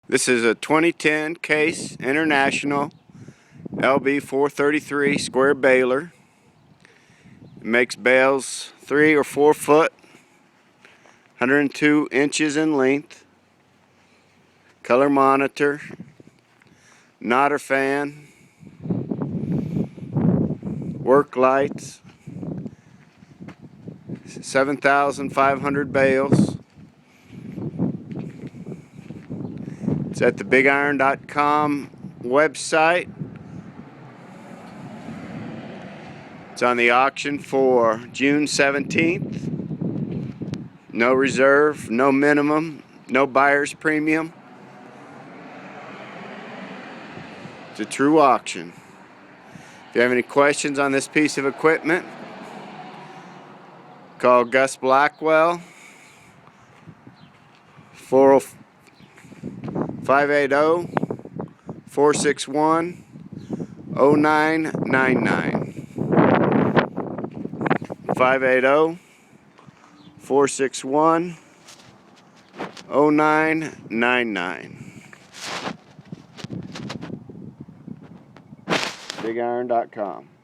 This is a 2010 Case International LB433 square baler. It makes bales 3 or 4 foot, 102 inches in length, color monitor, knotter fan, work lights, 7,500 bales. It's at the bigiron.com website. It's on the auction for June 17th. No reserve, no minimum, no buyer's premium. It's a true auction. If you have any questions on this piece of equipment, call Gus Blackwell, 580-461-0999. 580-461-0999. bigiron.com.